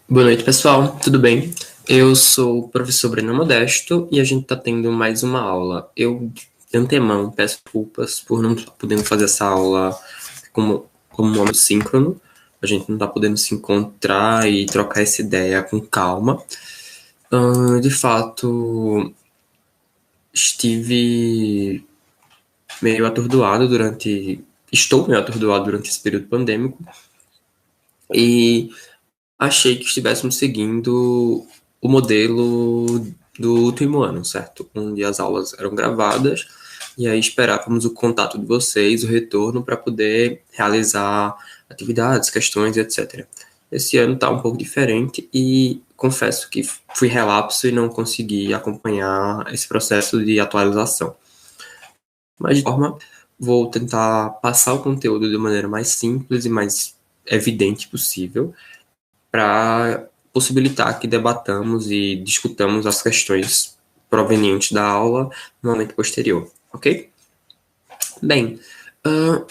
Boa noite, pessoal. Tudo bem? Eu sou o professor Breno Modesto e a gente está tendo mais uma aula. Eu, de antemão, peço desculpas por não estar podendo fazer essa aula como um momento síncrono. A gente não está podendo se encontrar e trocar essa ideia com calma. De fato, estive meio atordoado durante. Estou meio atordoado durante esse período pandêmico e achei que estivéssemos seguindo o modelo do último ano, certo? Onde as aulas eram gravadas e aí esperávamos o contato de vocês, o retorno, para poder realizar atividades, questões, etc. Esse ano está um pouco diferente e confesso que fui relapso e não consegui acompanhar esse processo de atualização. Mas, de forma, vou tentar passar o conteúdo de maneira mais simples e mais evidente possível, para possibilitar que debatamos e discutamos as questões provenientes da aula no momento posterior, ok? Bem,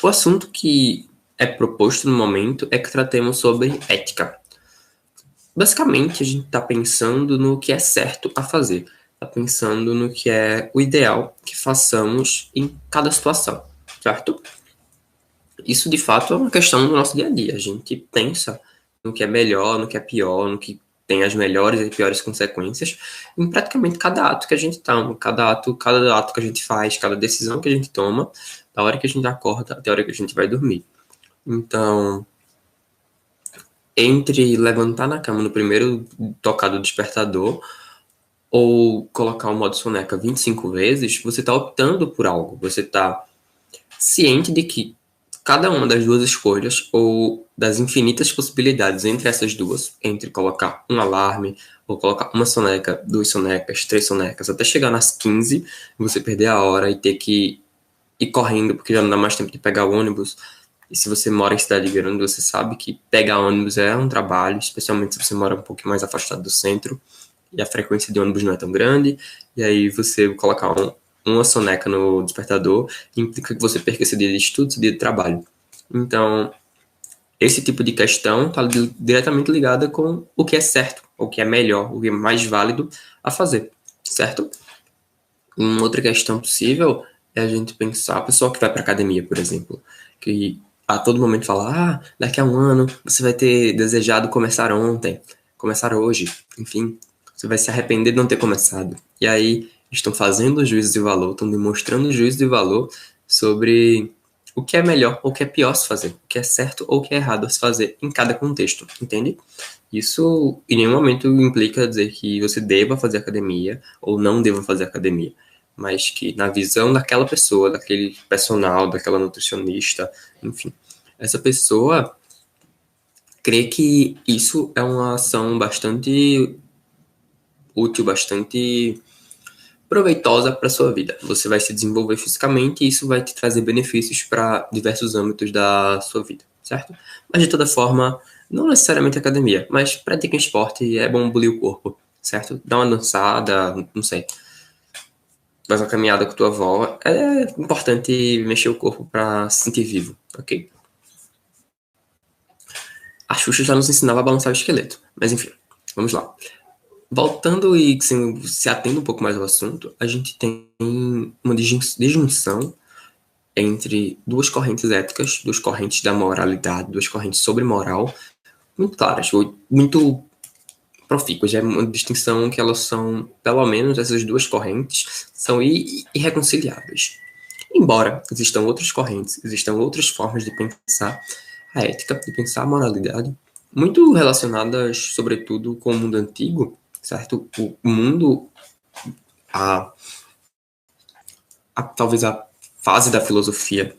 o assunto que é proposto no momento é que tratemos sobre ética. Basicamente, a gente está pensando no que é certo a fazer, está pensando no que é o ideal que façamos em cada situação, certo? Isso, de fato, é uma questão do nosso dia a dia. A gente pensa no que é melhor, no que é pior, no que tem as melhores e piores consequências em praticamente cada ato que a gente toma, cada ato que a gente faz, cada decisão que a gente toma, da hora que a gente acorda até a hora que a gente vai dormir. Então, entre levantar na cama no primeiro tocar do despertador ou colocar o modo soneca 25 vezes, você está optando por algo, você está ciente de que cada uma das duas escolhas, ou das infinitas possibilidades entre essas duas, entre colocar um alarme, ou colocar uma soneca, duas sonecas, três sonecas, até chegar nas 15, você perder a hora e ter que ir correndo, porque já não dá mais tempo de pegar o ônibus. E se você mora em cidade grande, você sabe que pegar ônibus é um trabalho, especialmente se você mora um pouco mais afastado do centro, e a frequência de ônibus não é tão grande, e aí você colocar uma soneca no despertador implica que você perca esse dia de estudo, esse dia de trabalho. Então, esse tipo de questão está diretamente ligada com o que é certo, o que é melhor, o que é mais válido a fazer, certo? Uma outra questão possível é a gente pensar, a pessoa que vai para academia, por exemplo, que a todo momento fala, daqui a um ano você vai ter desejado começar ontem, começar hoje, enfim, você vai se arrepender de não ter começado. E aí estão fazendo juízo de valor, estão demonstrando juízo de valor sobre o que é melhor ou o que é pior se fazer, o que é certo ou o que é errado a se fazer em cada contexto, entende? Isso em nenhum momento implica dizer que você deva fazer academia ou não deva fazer academia, mas que na visão daquela pessoa, daquele personal, daquela nutricionista, enfim, essa pessoa crê que isso é uma ação bastante útil, bastante proveitosa para sua vida. Você vai se desenvolver fisicamente e isso vai te trazer benefícios para diversos âmbitos da sua vida, certo? Mas de toda forma, não necessariamente academia, mas pratique esporte, é bom bulir o corpo, certo? Dá uma dançada, não sei, faz uma caminhada com tua avó. É importante mexer o corpo para se sentir vivo, ok? A Xuxa já nos ensinava a balançar o esqueleto, mas enfim, vamos lá. Voltando e se atendo um pouco mais ao assunto, a gente tem uma disjunção entre duas correntes éticas, duas correntes da moralidade, duas correntes sobre moral, muito claras, muito profícuas. É uma distinção que elas são, pelo menos essas duas correntes, são irreconciliáveis. Embora existam outras correntes, existam outras formas de pensar a ética, de pensar a moralidade, muito relacionadas, sobretudo, com o mundo antigo, certo? O mundo, a, talvez a fase da filosofia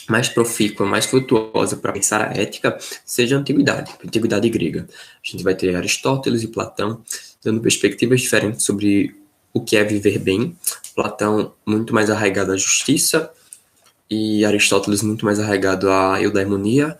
mais profícua, mais frutuosa para pensar a ética, seja a antiguidade grega. A gente vai ter Aristóteles e Platão dando perspectivas diferentes sobre o que é viver bem. Platão muito mais arraigado à justiça e Aristóteles muito mais arraigado à eudaimonia,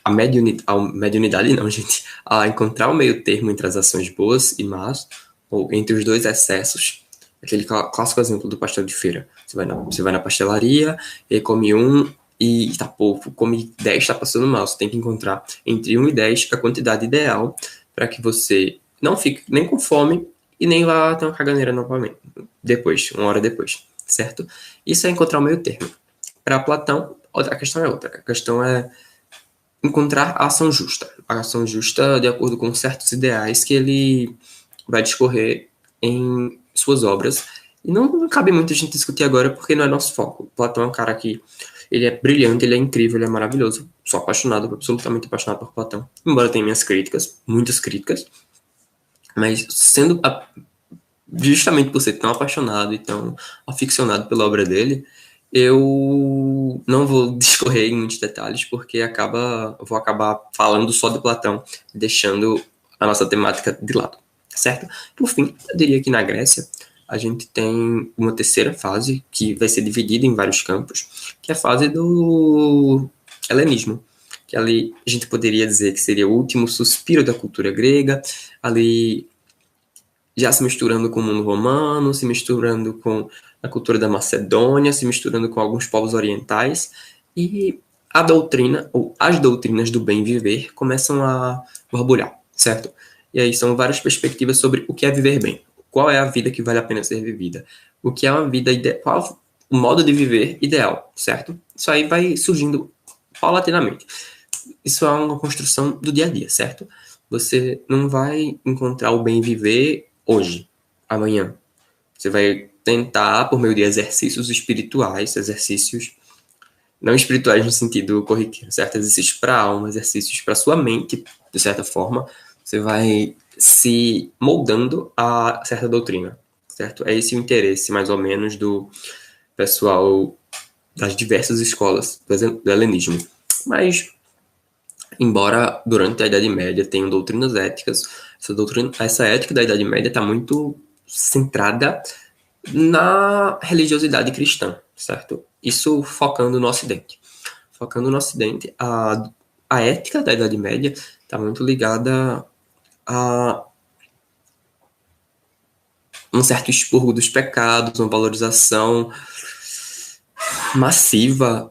a mediunidade não, gente, a encontrar o meio termo entre as ações boas e más, ou entre os dois excessos. Aquele clássico exemplo do pastel de feira. Você vai na pastelaria e come um e tá pouco, come 10, tá passando mal. Você tem que encontrar entre 1 e 10 a quantidade ideal para que você não fique nem com fome e nem vá ter uma caganeira novamente, depois, 1 hora depois, certo? Isso é encontrar o meio termo. Para Platão, a questão é outra. A questão é encontrar a ação justa. A ação justa de acordo com certos ideais que ele vai discorrer em suas obras. E não cabe muito a gente discutir agora porque não é nosso foco. Platão é um cara que ele é brilhante, ele é incrível, ele é maravilhoso. Sou apaixonado, absolutamente apaixonado por Platão. Embora tenha minhas críticas, muitas críticas. Mas justamente por ser tão apaixonado e tão aficionado pela obra dele, eu não vou discorrer em muitos detalhes, porque vou acabar falando só de Platão, deixando a nossa temática de lado, certo? Por fim, eu diria que na Grécia a gente tem uma terceira fase, que vai ser dividida em vários campos, que é a fase do helenismo, que ali a gente poderia dizer que seria o último suspiro da cultura grega, ali já se misturando com o mundo romano, se misturando com a cultura da Macedônia, se misturando com alguns povos orientais, e a doutrina, ou as doutrinas do bem viver, começam a borbulhar, certo? E aí são várias perspectivas sobre o que é viver bem, qual é a vida que vale a pena ser vivida, o que é uma vida ideal, qual o modo de viver ideal, certo? Isso aí vai surgindo paulatinamente. Isso é uma construção do dia a dia, certo? Você não vai encontrar o bem viver hoje, amanhã. Você vai tentar, por meio de exercícios espirituais, exercícios não espirituais no sentido corriqueiro, certo? Exercícios para a alma, exercícios para a sua mente, de certa forma, você vai se moldando a certa doutrina, certo? É esse o interesse, mais ou menos, do pessoal das diversas escolas do helenismo. Mas, embora durante a Idade Média tenham doutrinas éticas, essa ética da Idade Média está muito centrada na religiosidade cristã, certo? Isso focando no Ocidente. Focando no Ocidente, a ética da Idade Média está muito ligada a um certo expurgo dos pecados, uma valorização massiva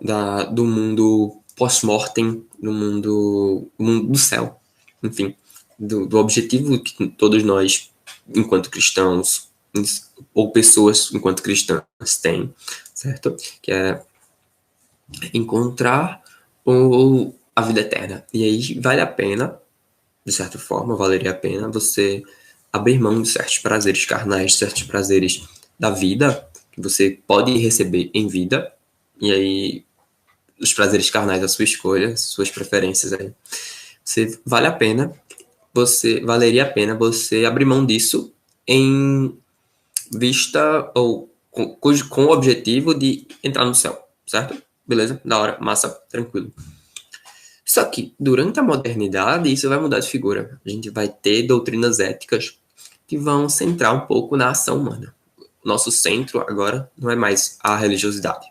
do mundo pós-mortem, do mundo do céu, enfim, do objetivo que todos nós, enquanto cristãos, ou pessoas enquanto cristãs têm, certo? Que é encontrar a vida eterna. E aí vale a pena, de certa forma, valeria a pena você abrir mão de certos prazeres carnais, de certos prazeres da vida, que você pode receber em vida, e aí os prazeres carnais, a sua escolha, suas preferências aí. Valeria a pena você abrir mão disso em vista ou com o objetivo de entrar no céu, certo? Beleza? Da hora, massa, tranquilo. Só que durante a modernidade isso vai mudar de figura. A gente vai ter doutrinas éticas que vão centrar um pouco na ação humana. Nosso centro agora não é mais a religiosidade,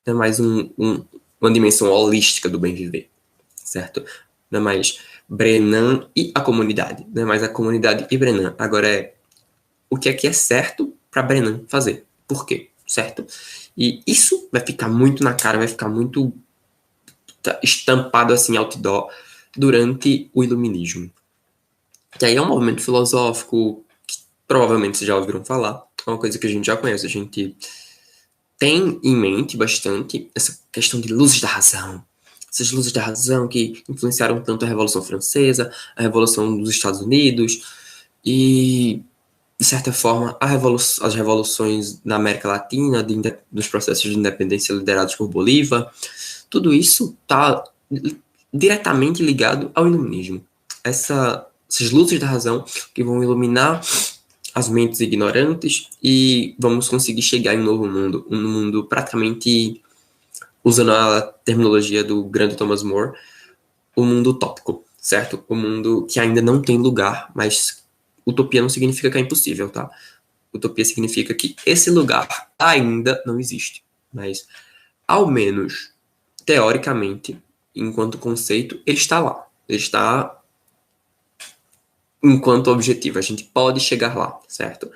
não é mais uma dimensão holística do bem viver, certo? Não é mais Brenan e a comunidade, não é mais a comunidade e Brenan. Agora é o que é certo para Brenan fazer. Por quê? Certo? E isso vai ficar muito na cara, vai ficar muito estampado assim, outdoor, durante o iluminismo. E aí é um movimento filosófico que provavelmente vocês já ouviram falar, é uma coisa que a gente já conhece, a gente tem em mente bastante essa questão de luzes da razão. Essas luzes da razão que influenciaram tanto a Revolução Francesa, a Revolução dos Estados Unidos e, de certa forma, as revoluções na América Latina, dos processos de independência liderados por Bolívar. Tudo isso está diretamente ligado ao iluminismo. Essas luzes da razão que vão iluminar as mentes ignorantes e vamos conseguir chegar em um novo mundo. Um mundo praticamente, usando a terminologia do grande Thomas More, o mundo utópico, certo? O mundo que ainda não tem lugar, mas utopia não significa que é impossível, tá? Utopia significa que esse lugar ainda não existe. Mas, ao menos, teoricamente, enquanto conceito, ele está lá. Ele está enquanto objetivo. A gente pode chegar lá, certo?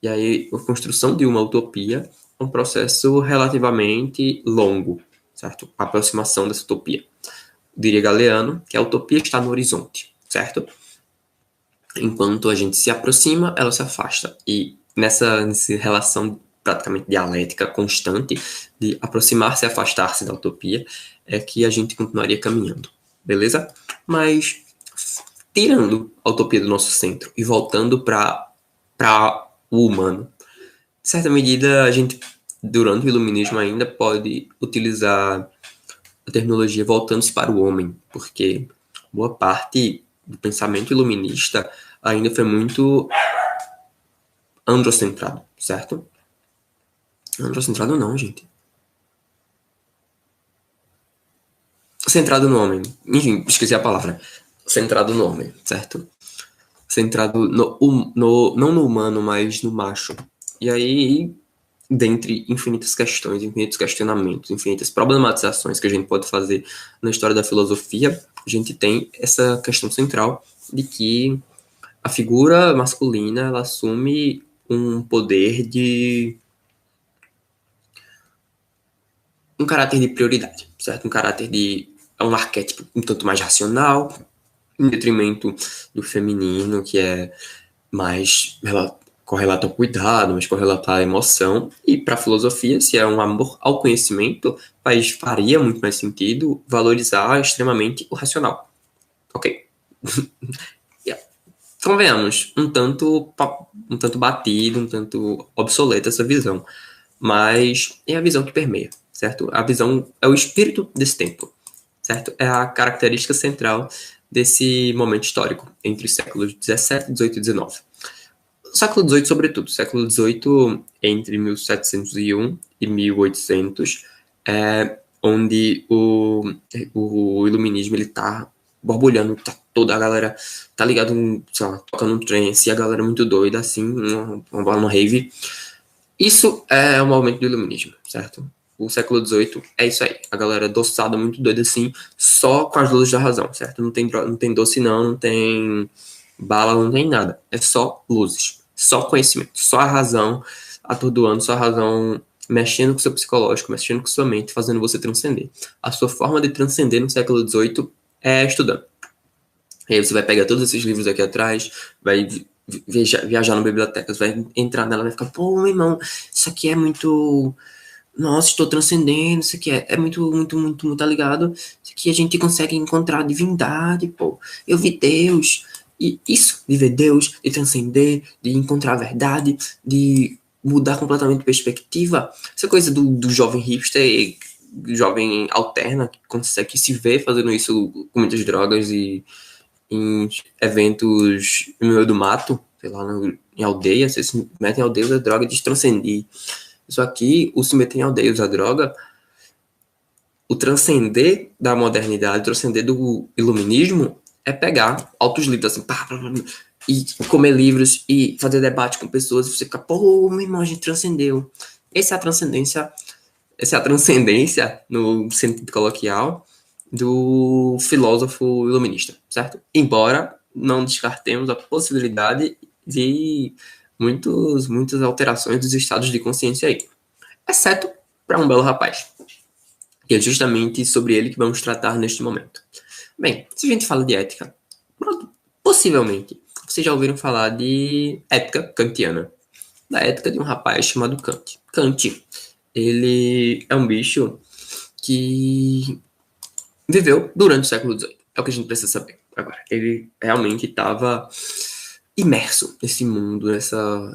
E aí, a construção de uma utopia é um processo relativamente longo, certo? A aproximação dessa utopia. Diria Galeano que a utopia está no horizonte, certo? Enquanto a gente se aproxima, ela se afasta. E nessa relação praticamente dialética constante de aproximar-se e afastar-se da utopia, é que a gente continuaria caminhando, beleza? Mas tirando a utopia do nosso centro e voltando para o humano, de certa medida, a gente, durante o iluminismo ainda, pode utilizar a terminologia voltando-se para o homem, porque boa parte do pensamento iluminista ainda foi muito androcentrado, certo? Androcentrado não, gente. Centrado no homem. Enfim, esqueci a palavra. Centrado no homem, certo? Centrado não no humano, mas no macho. E aí, dentre infinitas questões, infinitos questionamentos, infinitas problematizações que a gente pode fazer na história da filosofia, a gente tem essa questão central de que a figura masculina ela assume um poder de um caráter de prioridade, certo? Um caráter de um arquétipo um tanto mais racional, em detrimento do feminino, que é mais correlato ao cuidado, mais correlato à emoção. E para a filosofia, se é um amor ao conhecimento, faria muito mais sentido valorizar extremamente o racional. Ok? Yeah. Convenhamos, um tanto batido, um tanto obsoleta essa visão. Mas é a visão que permeia, certo? A visão é o espírito desse tempo, certo? É a característica central desse momento histórico, entre os séculos 17, 18 e 19. O século XVIII, sobretudo. Século XVIII, entre 1701 e 1800, é onde o iluminismo ele tá borbulhando, tá toda a galera tá ligado, sei lá, tocando um trance, e a galera muito doida, assim, uma rave. Isso é o movimento do iluminismo, certo? O século XVIII é isso aí. A galera doçada, muito doida assim, só com as luzes da razão, certo? Não tem doce não tem bala, não tem nada. É só luzes, só conhecimento, só a razão atordoando, só a razão mexendo com o seu psicológico, mexendo com sua mente, fazendo você transcender. A sua forma de transcender no século XVIII é estudando. E aí você vai pegar todos esses livros aqui atrás, vai viajar na biblioteca, você vai entrar nela e vai ficar, pô, meu irmão, isso aqui é muito... Nossa, estou transcendendo, isso aqui é muito, muito, muito, muito ligado. Isso aqui a gente consegue encontrar a divindade, pô. Eu vi Deus. E isso, de ver Deus, de transcender, de encontrar a verdade, de mudar completamente de perspectiva. Essa coisa do jovem hipster, do jovem alterna, que consegue se ver fazendo isso com muitas drogas e em eventos no meio do mato, sei lá, em aldeias, vocês se metem em aldeias a droga de transcender. Isso aqui, o se meter em aldeia usar droga, o transcender da modernidade, o transcender do iluminismo, é pegar altos livros assim, e comer livros e fazer debate com pessoas, e você fica, pô, meu irmão, a gente transcendeu. Essa é a transcendência, no sentido coloquial, do filósofo iluminista, certo? Embora não descartemos a possibilidade de muitas alterações dos estados de consciência aí. Exceto para um belo rapaz. E é justamente sobre ele que vamos tratar neste momento. Bem, se a gente fala de ética, possivelmente vocês já ouviram falar de ética kantiana. Da ética de um rapaz chamado Kant. Kant, ele é um bicho que viveu durante o século XVIII. É o que a gente precisa saber agora. Ele realmente estava imerso nesse mundo,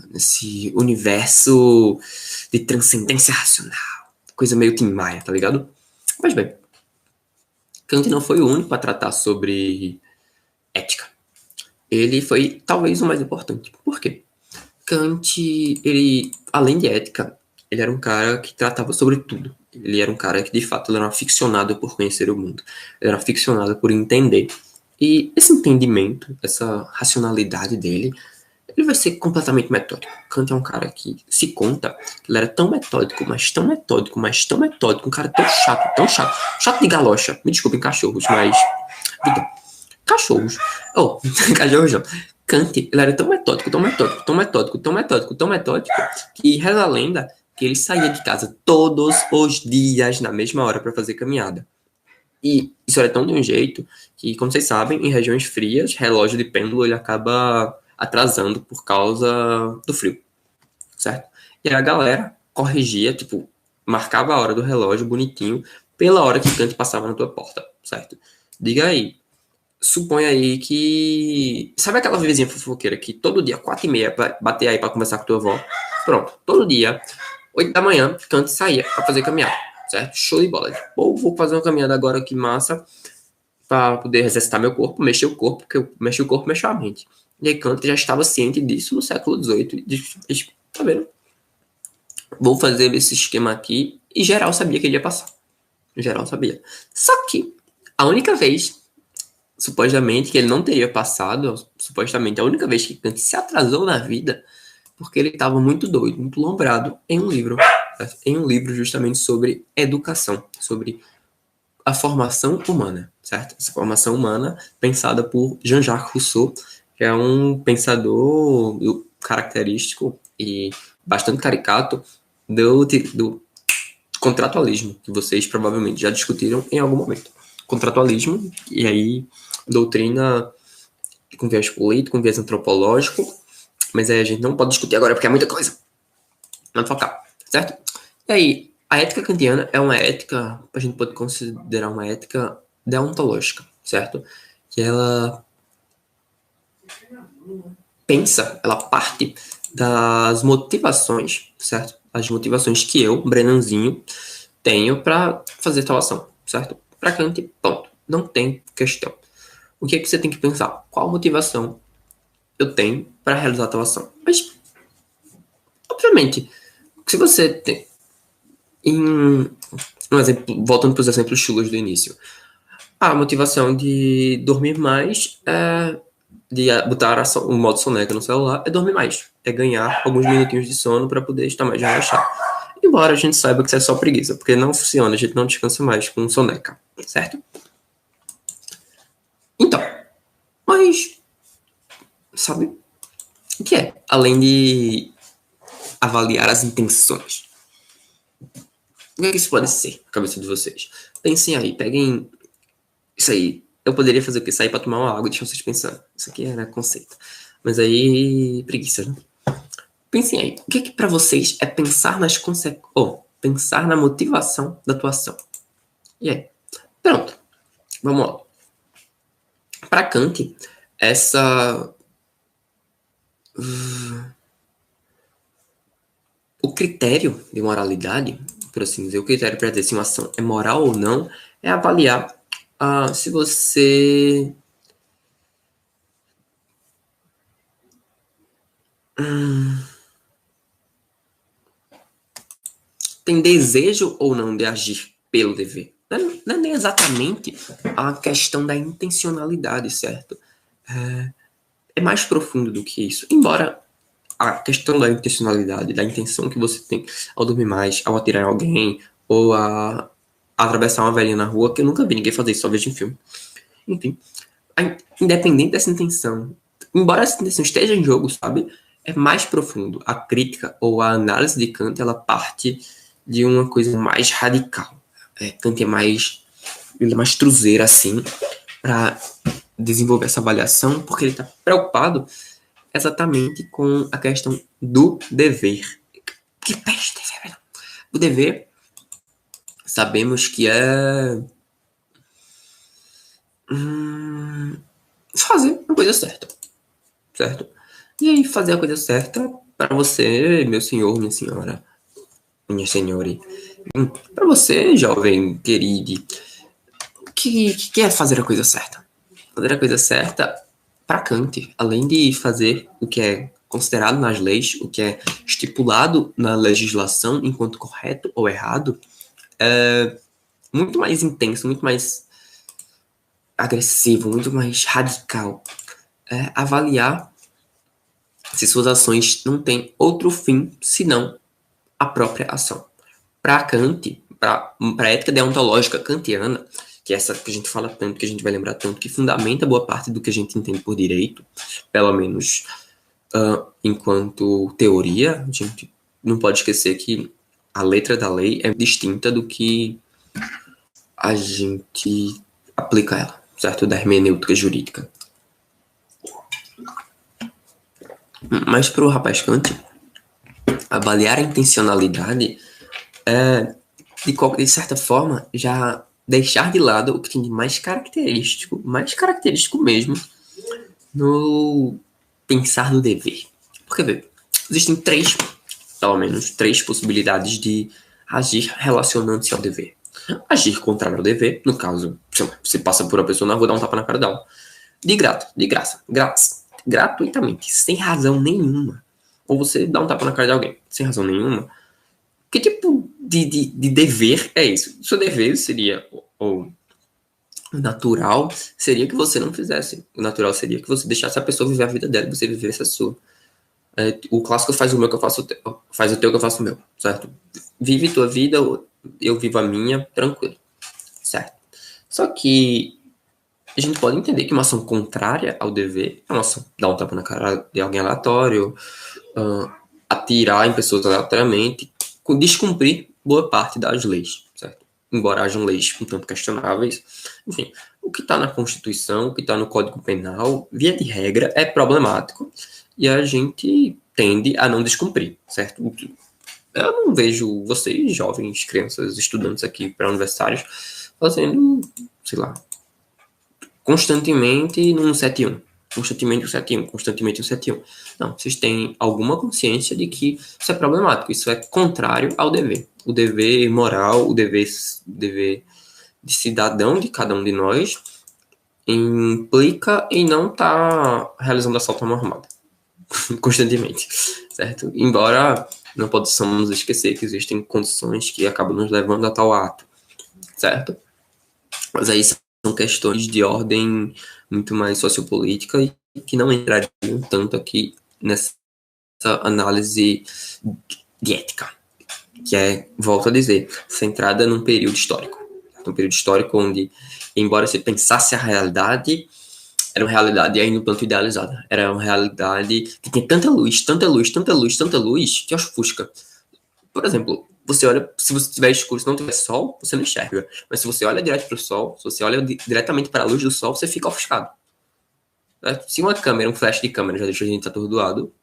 nesse universo de transcendência racional. Coisa meio Tim Maia, tá ligado? Mas bem, Kant não foi o único a tratar sobre ética. Ele foi talvez o mais importante. Por quê? Kant, ele, além de ética, ele era um cara que tratava sobre tudo. Ele era um cara que, de fato, ele era um aficionado por conhecer o mundo. Ele era um aficionado por entender. E esse entendimento, essa racionalidade dele, ele vai ser completamente metódico. Kant é um cara que se conta que ele era tão metódico, mas tão metódico, mas tão metódico, um cara tão chato, chato de galocha. Me desculpem, cachorros, mas... Então, cachorros. Oh, cachorros não. Kant, ele era tão metódico, tão metódico, tão metódico, tão metódico, tão metódico, que reza a lenda que ele saía de casa todos os dias na mesma hora para fazer caminhada. E isso era tão de um jeito que, como vocês sabem, em regiões frias, relógio de pêndulo ele acaba atrasando por causa do frio, certo? E aí a galera corrigia, tipo, marcava a hora do relógio bonitinho pela hora que o Kant passava na tua porta, certo? Diga aí, suponha aí que... Sabe aquela vizinha fofoqueira que todo dia, 4h30, vai bater aí pra conversar com tua avó? Pronto, todo dia, 8 da manhã, Kant saía pra fazer caminhada, certo? Show de bola. Pô, vou fazer uma caminhada agora, que massa, pra poder exercitar meu corpo, mexer o corpo, porque eu mexo o corpo, mexo a mente. E aí Kant já estava ciente disso no século XVIII. Tá vendo? Vou fazer esse esquema aqui. E geral sabia que ele ia passar. Geral sabia. Só que a única vez, supostamente, que ele não teria passado, supostamente a única vez que Kant se atrasou na vida, porque ele estava muito doido, muito lombrado em um livro. Em um livro justamente sobre educação, sobre a formação humana, certo? Essa formação humana pensada por Jean-Jacques Rousseau, que é um pensador característico e bastante caricato do contratualismo, que vocês provavelmente já discutiram em algum momento. Contratualismo, e aí doutrina com viés político, com viés antropológico, mas aí a gente não pode discutir agora porque é muita coisa. Vamos focar, certo? E aí, a ética kantiana é uma ética, a gente pode considerar uma ética deontológica, certo? Que ela pensa, ela parte das motivações, certo? As motivações que eu, Brennanzinho, tenho para fazer tal ação, certo? Para Kant, ponto. Não tem questão. O que é que você tem que pensar? Qual motivação eu tenho para realizar tal ação? Mas, obviamente, se você tem... Um exemplo, voltando para os exemplos chulos do início. A motivação de dormir mais de botar o modo soneca no celular é dormir mais. É ganhar alguns minutinhos de sono para poder estar mais relaxado. Embora a gente saiba que isso é só preguiça, porque não funciona, a gente não descansa mais com soneca, certo? Então, mas, sabe, o que é? Além de avaliar as intenções. O que é que isso pode ser na cabeça de vocês? Pensem aí, peguem isso aí. Eu poderia fazer o quê? Sair pra tomar uma água e deixar vocês pensando. Isso aqui era conceito. Mas aí, preguiça, né? Pensem aí. O que é que pra vocês é pensar nas consequências... Ou pensar na motivação da atuação? E aí? Pronto. Vamos lá. Pra Kant, essa... O critério de moralidade, por assim dizer, o critério para dizer se uma ação é moral ou não, é avaliar se você tem desejo ou não de agir pelo dever. Não é nem exatamente a questão da intencionalidade, certo? É mais profundo do que isso. Embora a questão da intencionalidade, da intenção que você tem ao dormir mais, ao atirar em alguém, ou a atravessar uma velhinha na rua, que eu nunca vi ninguém fazer isso, só vejo em filme. Enfim, independente dessa intenção, embora essa intenção esteja em jogo, sabe, é mais profundo. A crítica ou a análise de Kant, ela parte de uma coisa mais radical. Kant é mais truzeiro, assim, para desenvolver essa avaliação, porque ele está preocupado exatamente com a questão do dever. Que peste, dever? O dever, sabemos que é fazer a coisa certa, certo? E aí, fazer a coisa certa para você, meu senhor, minha senhora, minha senhora, para você, jovem querido, que quer fazer a coisa certa. Fazer a coisa certa para Kant, além de fazer o que é considerado nas leis, o que é estipulado na legislação enquanto correto ou errado, é muito mais intenso, muito mais agressivo, muito mais radical. Avaliar se suas ações não têm outro fim senão a própria ação. Para Kant, para a ética deontológica kantiana, que é essa que a gente fala tanto, que a gente vai lembrar tanto, que fundamenta boa parte do que a gente entende por direito, pelo menos enquanto teoria, a gente não pode esquecer que a letra da lei é distinta do que a gente aplica ela, certo? Da hermenêutica jurídica. Mas para o rapaz Kant, avaliar a intencionalidade é, de certa forma, já deixar de lado o que tem de mais característico mesmo, no pensar no dever. Porque, vê, existem pelo menos três possibilidades de agir relacionando-se ao dever. Agir contrário ao dever, no caso, você passa por uma pessoa na rua, dá um tapa na cara dela. De graça, gratuitamente, sem razão nenhuma. Ou você dá um tapa na cara de alguém, sem razão nenhuma. Que tipo de dever é isso? O seu dever seria, ou o natural seria que você não fizesse. O natural seria que você deixasse a pessoa viver a vida dela e você vivesse a sua. O clássico faz o meu que eu faço o teu, faz o teu que eu faço o meu, certo? Vive tua vida, eu vivo a minha, tranquilo, certo? Só que a gente pode entender que uma ação contrária ao dever é uma ação dar um tapa na cara de alguém aleatório, atirar em pessoas aleatoriamente, descumprir boa parte das leis, certo? Embora hajam leis um tanto questionáveis. Enfim, o que está na Constituição, o que está no Código Penal, via de regra, é problemático e a gente tende a não descumprir, certo? Eu não vejo vocês, jovens, crianças, estudantes aqui para-universitários, fazendo, sei lá, constantemente num 7-1. Constantemente um 7-1, constantemente um 7-1. Não, vocês têm alguma consciência de que isso é problemático, isso é contrário ao dever. O dever moral, o dever de cidadão de cada um de nós implica em não estar realizando assalto à mão armada. Constantemente, certo? Embora não possamos esquecer que existem condições que acabam nos levando a tal ato, certo? Mas aí são questões de ordem muito mais sociopolítica e que não entrariam tanto aqui nessa análise de ética, que é, volto a dizer, centrada num período histórico. Um período histórico onde, embora se pensasse a realidade, era uma realidade ainda um tanto idealizada. Era uma realidade que tem tanta luz, que ofusca. Por exemplo, você olha, se você tiver escuro, se não tiver sol, você não enxerga. Mas se você olha direto para o sol, se você olha diretamente para a luz do sol, você fica ofuscado. Se uma câmera, um flash de câmera já deixa a gente atordoado,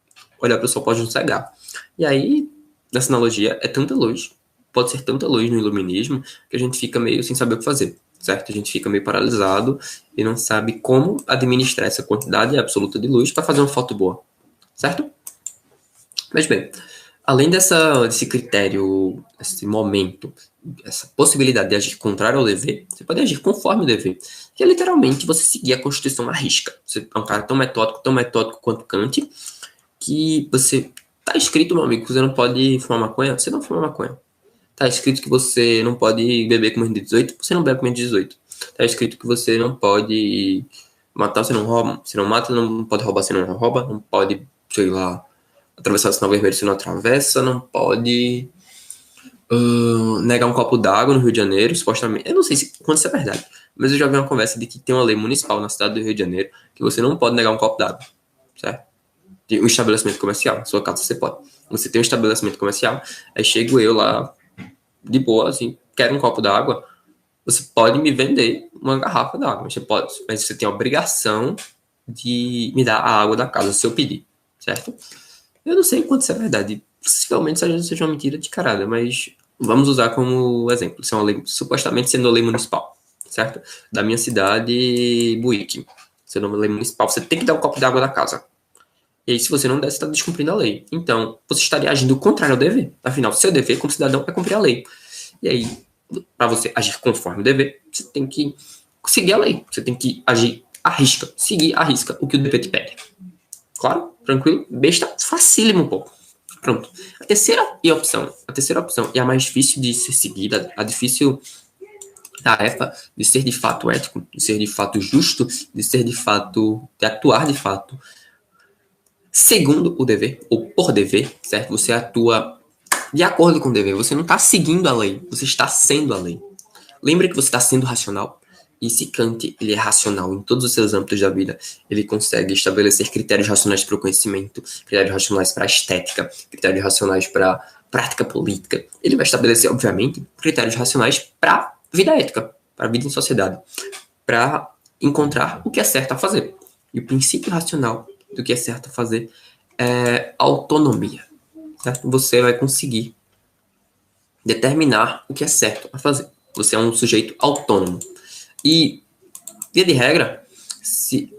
olhar para o sol pode nos cegar. E aí, nessa analogia, é tanta luz, pode ser tanta luz no iluminismo, que a gente fica meio sem saber o que fazer, certo? A gente fica meio paralisado e não sabe como administrar essa quantidade absoluta de luz para fazer uma foto boa, certo? Mas bem, além desse critério, esse momento, essa possibilidade de agir contrário ao dever, você pode agir conforme o dever, que é literalmente você seguir a Constituição à risca. Você é um cara tão metódico quanto Kant, que você tá escrito, meu amigo, que você não pode fumar maconha, você não fuma maconha. Tá escrito que você não pode beber com menos de 18, você não bebe com menos de 18. Tá escrito que você não pode matar, você não rouba, você não mata, não pode roubar, você não rouba, não pode, sei lá, atravessar o sinal vermelho, você não atravessa, não pode negar um copo d'água no Rio de Janeiro, supostamente. Eu não sei quanto isso é verdade, mas eu já vi uma conversa de que tem uma lei municipal na cidade do Rio de Janeiro que você não pode negar um copo d'água, certo? De um estabelecimento comercial, na sua casa você pode. Você tem um estabelecimento comercial, aí chego eu lá, de boa, assim, quero um copo d'água, você pode me vender uma garrafa d'água, você pode, mas você tem a obrigação de me dar a água da casa se eu pedir, certo? Eu não sei quanto isso é verdade, possivelmente seja uma mentira de caralho, mas vamos usar como exemplo, isso é uma lei, supostamente sendo a lei municipal, certo? Da minha cidade, Buíque, sendo uma lei municipal, você tem que dar um copo d'água da casa. E aí, se você não der, você está descumprindo a lei. Então, você estaria agindo contrário ao dever. Afinal, seu dever como cidadão é cumprir a lei. E aí, para você agir conforme o dever, você tem que seguir a lei. Você tem que agir à risca, seguir à risca o que o dever te pede. Claro? Tranquilo? Besta, facílimo um pouco. Pronto. A terceira opção, e a mais difícil de ser seguida, a difícil tarefa de ser de fato ético, de ser de fato justo, de atuar de fato segundo o dever, ou por dever, certo? Você atua de acordo com o dever. Você não está seguindo a lei, você está sendo a lei. Lembra que você está sendo racional? E se Kant ele é racional em todos os seus âmbitos da vida, ele consegue estabelecer critérios racionais para o conhecimento, critérios racionais para a estética, critérios racionais para prática política, ele vai estabelecer, obviamente, critérios racionais para a vida ética, para a vida em sociedade, para encontrar o que é certo a fazer. E o princípio racional do que é certo a fazer é autonomia, certo? Você vai conseguir determinar o que é certo a fazer. Você é um sujeito autônomo. E, via de regra, se...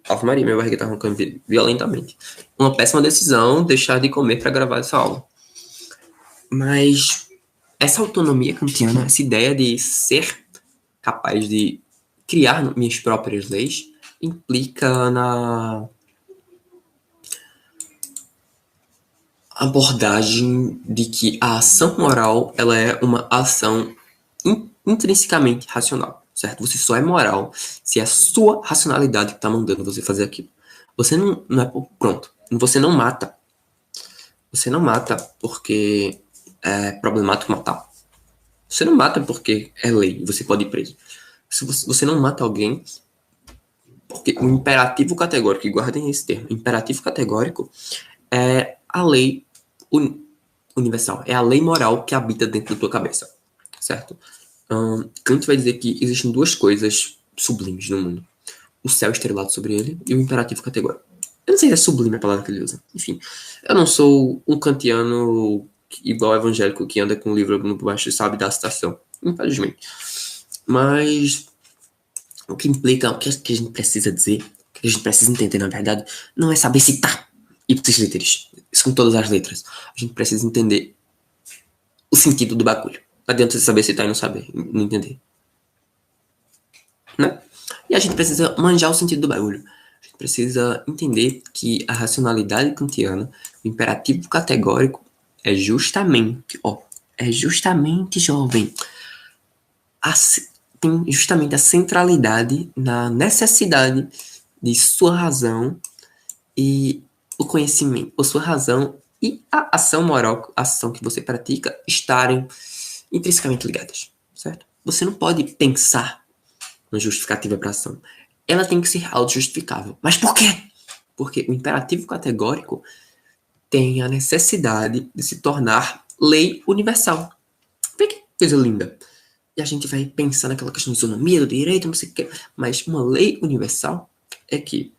Ave Maria, minha barriga tá roncando violentamente. Uma péssima decisão deixar de comer para gravar essa aula. Mas essa autonomia kantiana, essa ideia de ser capaz de criar minhas próprias leis, implica na abordagem de que a ação moral ela é uma ação intrinsecamente racional, certo? Você só é moral se é a sua racionalidade que está mandando você fazer aquilo. Você não é pronto. Você não mata. Você não mata porque é problemático matar. Você não mata porque é lei e você pode ir preso. Você não mata alguém porque o imperativo categórico, e guardem esse termo, imperativo categórico é a lei universal, é a lei moral que habita dentro da tua cabeça, certo? Kant vai dizer que existem duas coisas sublimes no mundo: o céu estrelado sobre ele e o imperativo categórico. Eu não sei se é sublime a palavra que ele usa. Enfim, eu não sou um kantiano igual evangélico que anda com o livro no baixo e sabe da citação, infelizmente. Mas o que implica, o que a gente precisa dizer, o que a gente precisa entender, na verdade, não é saber citar ipsis literis, isso com todas as letras. A gente precisa entender o sentido do bagulho. Não adianta você saber citar e não saber, não entender. Né? E a gente precisa manjar o sentido do bagulho. A gente precisa entender que a racionalidade kantiana, o imperativo categórico, é justamente, jovem, tem justamente a centralidade na necessidade de sua razão e o conhecimento, ou sua razão e a ação moral, a ação que você pratica, estarem intrinsecamente ligadas, certo? Você não pode pensar na justificativa para a ação. Ela tem que ser autojustificável. Mas por quê? Porque o imperativo categórico tem a necessidade de se tornar lei universal. Vê que coisa linda. E a gente vai pensar naquela questão de isonomia, do direito, não sei o quê. Mas uma lei universal é que,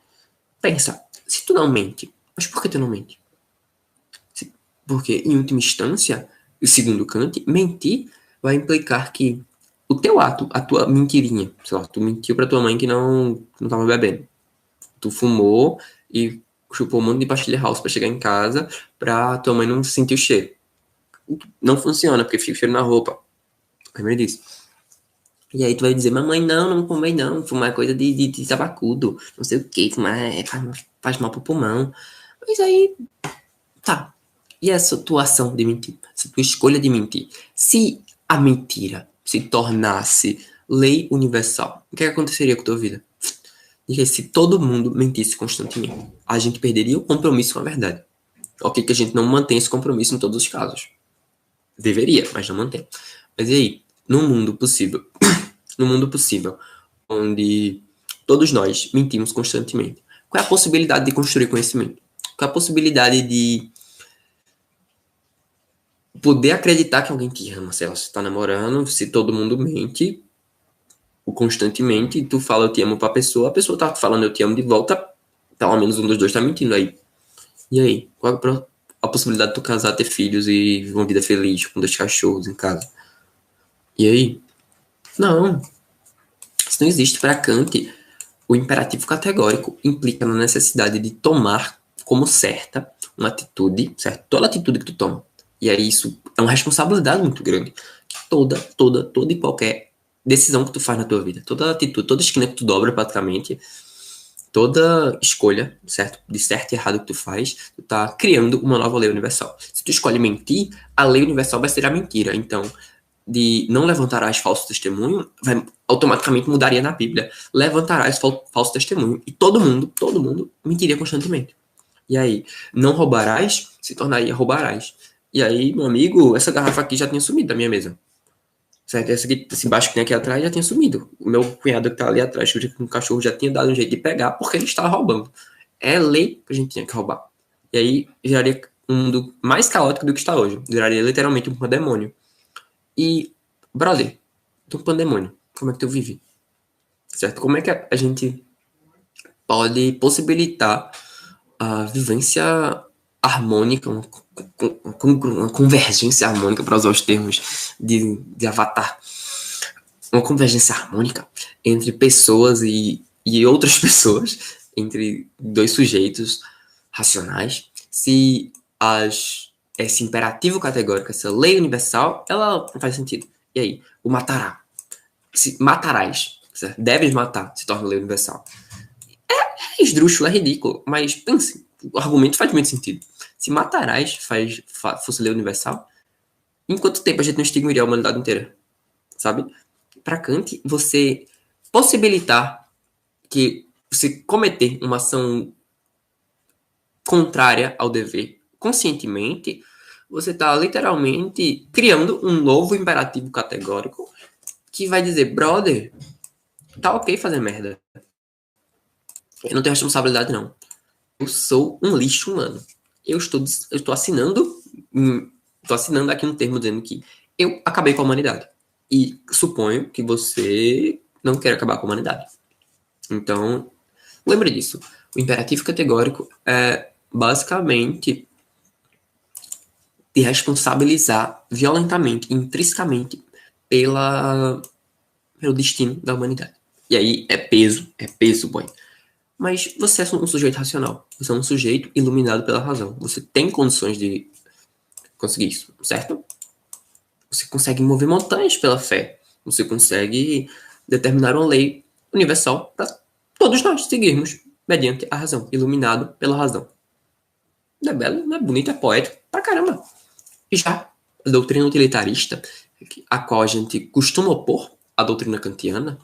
pensa, se tu não mente, mas por que tu não mente? Porque, em última instância, segundo Kant, mentir vai implicar que o teu ato, a tua mentirinha, sei lá, tu mentiu pra tua mãe que não tava bebendo. Tu fumou e chupou um monte de pastilha house pra chegar em casa pra tua mãe não sentir o cheiro. Não funciona, porque fica o cheiro na roupa. Lembra disso? E aí tu vai dizer, mamãe, não fumei não, fumar é coisa de tabacudo, não sei o que, fumar faz mal pro pulmão. Mas aí, tá. E essa tua ação de mentir, essa tua escolha de mentir, se a mentira se tornasse lei universal, o que aconteceria com a tua vida? E se todo mundo mentisse constantemente, a gente perderia o compromisso com a verdade. Ok, que a gente não mantém esse compromisso em todos os casos. Deveria, mas não mantém. Mas e aí, no mundo possível, onde todos nós mentimos constantemente, qual é a possibilidade de construir conhecimento? Qual é a possibilidade de poder acreditar que alguém te ama? Sei lá, você tá namorando, se todo mundo mente constantemente, tu fala eu te amo pra pessoa, a pessoa tá falando eu te amo de volta, pelo menos um dos dois tá mentindo aí. E aí? Qual é a possibilidade de tu casar, ter filhos e viver uma vida feliz com 2 cachorros em casa? E aí? Não. Isso não existe. Para Kant, o imperativo categórico implica na necessidade de tomar como certa uma atitude, certo? Toda atitude que tu toma. E aí isso é uma responsabilidade muito grande. Toda e qualquer decisão que tu faz na tua vida, toda atitude, toda esquina que tu dobra praticamente, toda escolha, certo? De certo e errado que tu faz, tu tá criando uma nova lei universal. Se tu escolhe mentir, a lei universal vai ser a mentira. Então, de não levantarás falso testemunho, vai automaticamente mudaria na Bíblia. Levantarás falso testemunho. E todo mundo mentiria constantemente. E aí, não roubarás, se tornaria roubarás. E aí, meu amigo, essa garrafa aqui já tinha sumido da minha mesa. Certo? Esse baixo que tem aqui atrás já tinha sumido. O meu cunhado que tá ali atrás, que o cachorro já tinha dado um jeito de pegar porque ele estava roubando. É lei que a gente tinha que roubar. E aí, geraria um mundo mais caótico do que está hoje. Viraria literalmente um pandemônio. E, brother, um pandemônio, como é que tu vive? Certo? Como é que a gente pode possibilitar a vivência harmônica, uma convergência harmônica, para usar os termos de Avatar, uma convergência harmônica entre pessoas e outras pessoas, entre dois sujeitos racionais, se esse imperativo categórico, essa lei universal, ela não faz sentido. E aí, o matará. Se matarás, certo? Deves matar, se torna lei universal. É esdrúxulo, é ridículo, mas pense, o argumento faz muito sentido. Se matarás fosse lei universal, em quanto tempo a gente não extinguiria a humanidade inteira? Sabe? Para Kant, você possibilitar que você cometer uma ação contrária ao dever conscientemente, você está literalmente criando um novo imperativo categórico que vai dizer, brother, tá ok fazer merda. Eu não tenho responsabilidade, não. Eu sou um lixo humano. Eu estou assinando aqui um termo dizendo que eu acabei com a humanidade. E suponho que você não quer acabar com a humanidade. Então, lembre disso. O imperativo categórico é basicamente te responsabilizar violentamente, intrinsecamente, pelo destino da humanidade. E aí é peso, boy. Mas você é um sujeito racional. Você é um sujeito iluminado pela razão. Você tem condições de conseguir isso, certo? Você consegue mover montanhas pela fé. Você consegue determinar uma lei universal para todos nós seguirmos mediante a razão, iluminado pela razão. Não é belo, não é bonito, é poético pra caramba. E já a doutrina utilitarista, a qual a gente costuma opor a doutrina kantiana,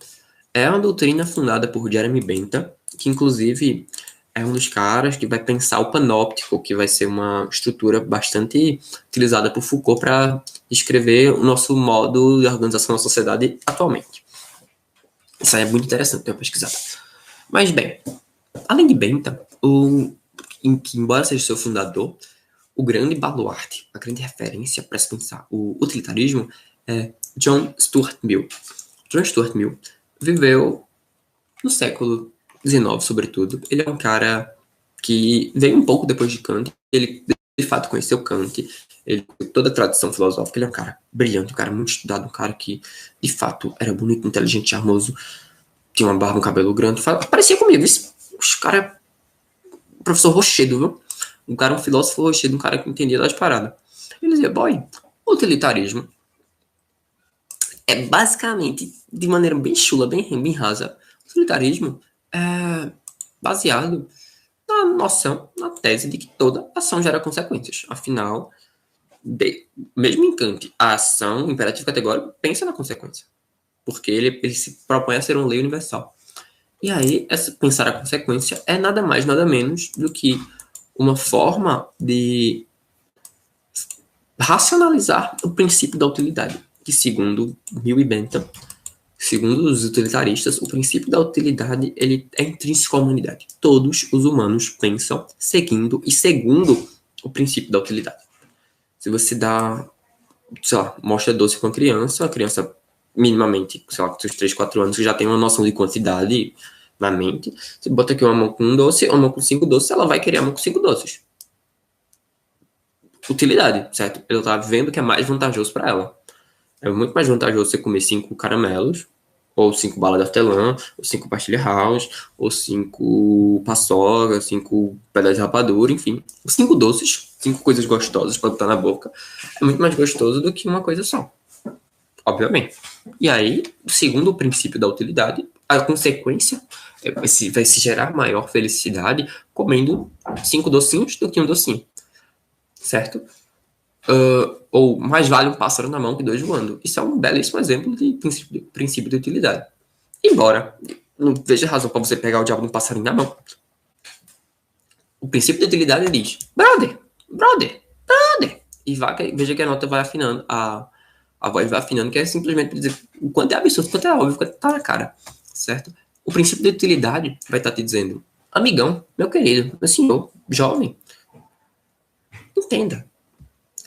é uma doutrina fundada por Jeremy Bentham, que inclusive é um dos caras que vai pensar o panóptico, que vai ser uma estrutura bastante utilizada por Foucault para descrever o nosso modo de organização da sociedade atualmente. Isso aí é muito interessante, eu pesquisar. Mas bem, além de Bentham, que embora seja seu fundador, o grande baluarte, a grande referência para se pensar o utilitarismo é John Stuart Mill. John Stuart Mill viveu no século XIX, sobretudo. Ele é um cara que veio um pouco depois de Kant. Ele, de fato, conheceu Kant. Ele, toda a tradição filosófica, ele é um cara brilhante, um cara muito estudado, um cara que, de fato, era bonito, inteligente, charmoso, tinha uma barba, um cabelo grande. Parecia comigo. Os cara, professor Rochedo, viu? Um cara, um filósofo Rochedo, um cara que entendia das paradas. Ele dizia, boy, o utilitarismo é basicamente, de maneira bem chula, bem rasa, o utilitarismo é baseado na noção, na tese de que toda ação gera consequências. Afinal, mesmo em Kant, a ação, o imperativo categórico, pensa na consequência. Porque ele se propõe a ser uma lei universal. E aí, pensar a consequência é nada mais, nada menos do que uma forma de racionalizar o princípio da utilidade, que segundo Mill e Bentham, segundo os utilitaristas, o princípio da utilidade ele é intrínseco à humanidade. Todos os humanos pensam seguindo o princípio da utilidade. Se você dá, sei lá, mostra doce com a criança minimamente, sei lá, com seus 3, 4 anos, que já tem uma noção de quantidade na mente, você bota aqui uma mão com um doce, uma mão com 5 doces, ela vai querer a mão com 5 doces. Utilidade, certo? Ela tá vendo que é mais vantajoso para ela. É muito mais vantajoso você comer 5 caramelos, ou 5 balas de hortelã, ou 5 pastilha house, ou 5 paçoca, 5 pedaços de rapadura, enfim. 5 doces, 5 coisas gostosas para botar na boca, é muito mais gostoso do que uma coisa só. Obviamente. E aí, segundo o princípio da utilidade, a consequência vai se gerar maior felicidade comendo 5 docinhos do que um docinho. Certo? Ou mais vale um pássaro na mão que 2 voando. Isso é um belíssimo exemplo de princípio de utilidade. Embora não veja razão para você pegar o diabo de um passarinho na mão. O princípio de utilidade diz: brother. E veja que a nota vai afinando, a voz vai afinando, que é simplesmente dizer o quanto é absurdo, o quanto é óbvio, o quanto tá na cara. Certo? O princípio de utilidade vai estar te dizendo: amigão, meu querido, meu senhor, jovem, Entenda.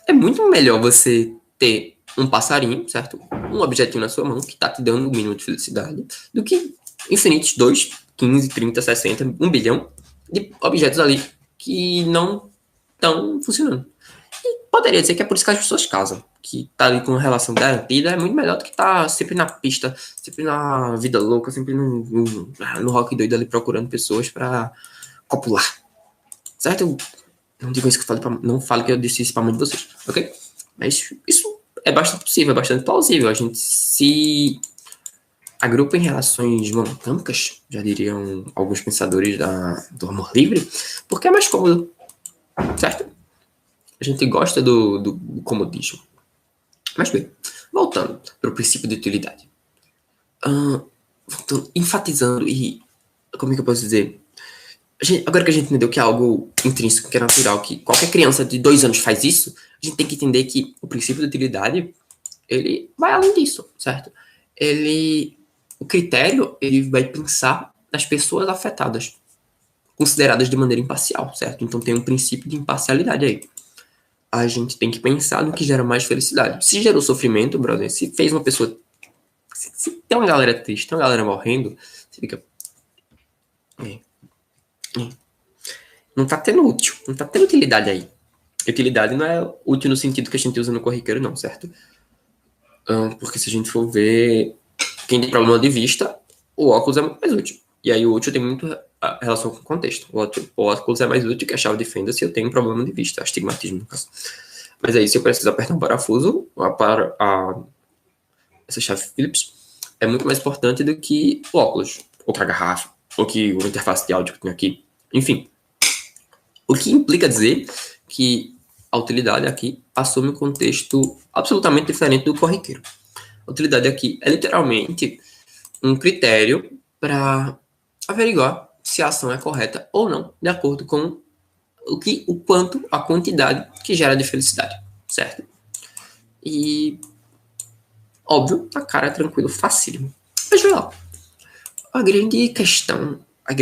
É muito melhor você ter um passarinho, certo? Um objetinho na sua mão que tá te dando um mínimo de felicidade, do que infinitos 2, 15, 30, 60, 1 bilhão de objetos ali que não estão funcionando. E poderia dizer que é por isso que as pessoas casam. Que tá ali com uma relação garantida é muito melhor do que tá sempre na pista, sempre na vida louca, sempre no rock doido ali procurando pessoas pra copular. Certo? Eu não digo isso que eu falei pra, não falo que eu disse isso pra mãe de vocês, ok? Mas isso é bastante possível, é bastante plausível. A gente se agrupa em relações monogâmicas, já diriam alguns pensadores do amor livre, porque é mais cômodo, certo? A gente gosta do comodismo. Mas bem, voltando para o princípio de utilidade. Voltando, enfatizando e... Como é que eu posso dizer? Agora que a gente entendeu que é algo intrínseco, que é natural, que qualquer criança de 2 anos faz isso, a gente tem que entender que o princípio de utilidade, ele vai além disso, certo? O critério, ele vai pensar nas pessoas afetadas, consideradas de maneira imparcial, certo? Então tem um princípio de imparcialidade aí. A gente tem que pensar no que gera mais felicidade. Se gerou sofrimento, brother, se fez uma pessoa... Se tem uma galera triste, tem uma galera morrendo, você fica... Não tá tendo útil, não tá tendo utilidade aí. Utilidade não é útil no sentido que a gente usa no corriqueiro, não, certo? Porque se a gente for ver quem tem problema de vista, o óculos é muito mais útil. E aí o útil tem muito relação com o contexto. O óculos é mais útil que a chave de fenda se eu tenho problema de vista, astigmatismo no caso. Mas aí se eu preciso apertar um parafuso, essa chave Phillips é muito mais importante do que o óculos, ou que a garrafa, ou que o interface de áudio que eu tenho aqui. Enfim, o que implica dizer que a utilidade aqui assume um contexto absolutamente diferente do corriqueiro. A utilidade aqui é literalmente um critério para averiguar se a ação é correta ou não, de acordo com o quanto, a quantidade que gera de felicidade, certo? E, óbvio, a cara é tranquilo, facílimo. Mas vai lá. A grande questão, o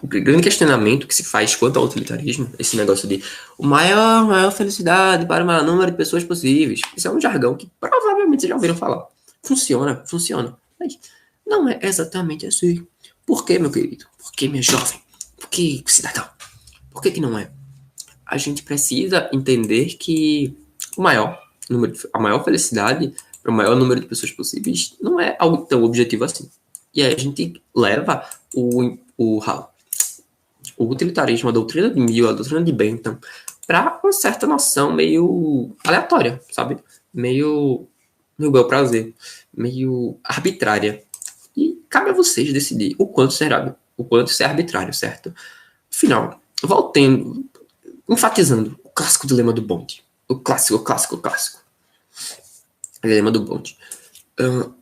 grande questionamento que se faz quanto ao utilitarismo, esse negócio de o maior felicidade para o maior número de pessoas possíveis. Isso é um jargão que provavelmente vocês já ouviram falar. Funciona. Mas não é exatamente assim. Por que, meu querido? Por que, minha jovem? Por que, cidadão? Por que não é? A gente precisa entender que a maior felicidade para o maior número de pessoas possíveis não é algo tão objetivo assim. E aí a gente leva o utilitarismo, a doutrina de Mill, a doutrina de Bentham, para uma certa noção meio aleatória, sabe? Meio no bel prazer, meio arbitrária. E cabe a vocês decidir o quanto isso é arbitrário, certo? Afinal, voltando, enfatizando o clássico dilema do bonde. O clássico. O dilema do bonde.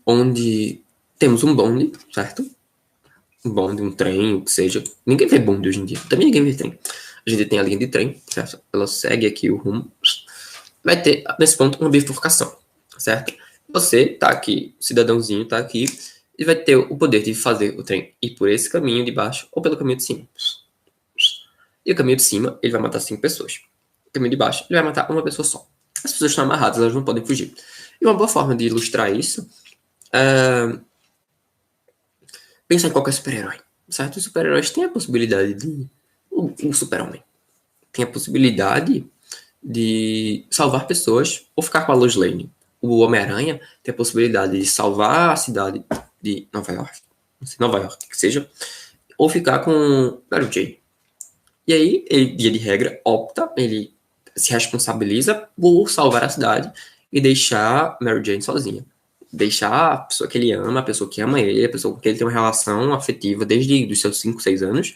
Onde temos um bonde, certo? Um bonde, um trem, o que seja. Ninguém vê bonde hoje em dia. Também ninguém vê trem. A gente tem a linha de trem, certo? Ela segue aqui o rumo. Vai ter, nesse ponto, uma bifurcação, certo? Você tá aqui, o cidadãozinho tá aqui, e vai ter o poder de fazer o trem ir por esse caminho de baixo ou pelo caminho de cima. E o caminho de cima, ele vai matar 5 pessoas. O caminho de baixo, ele vai matar uma pessoa só. As pessoas estão amarradas, elas não podem fugir. E uma boa forma de ilustrar isso é pensar em qualquer super-herói, certo? Os super-heróis têm a possibilidade de... O super-homem tem a possibilidade de salvar pessoas ou ficar com a Lois Lane. O Homem-Aranha tem a possibilidade de salvar a cidade de Nova York, que seja, ou ficar com Mary Jane. E aí, ele, via de regra, ele se responsabiliza por salvar a cidade e deixar Mary Jane sozinha. Deixar a pessoa que ele ama, a pessoa que ama ele, a pessoa com quem ele tem uma relação afetiva desde os seus 5, 6 anos,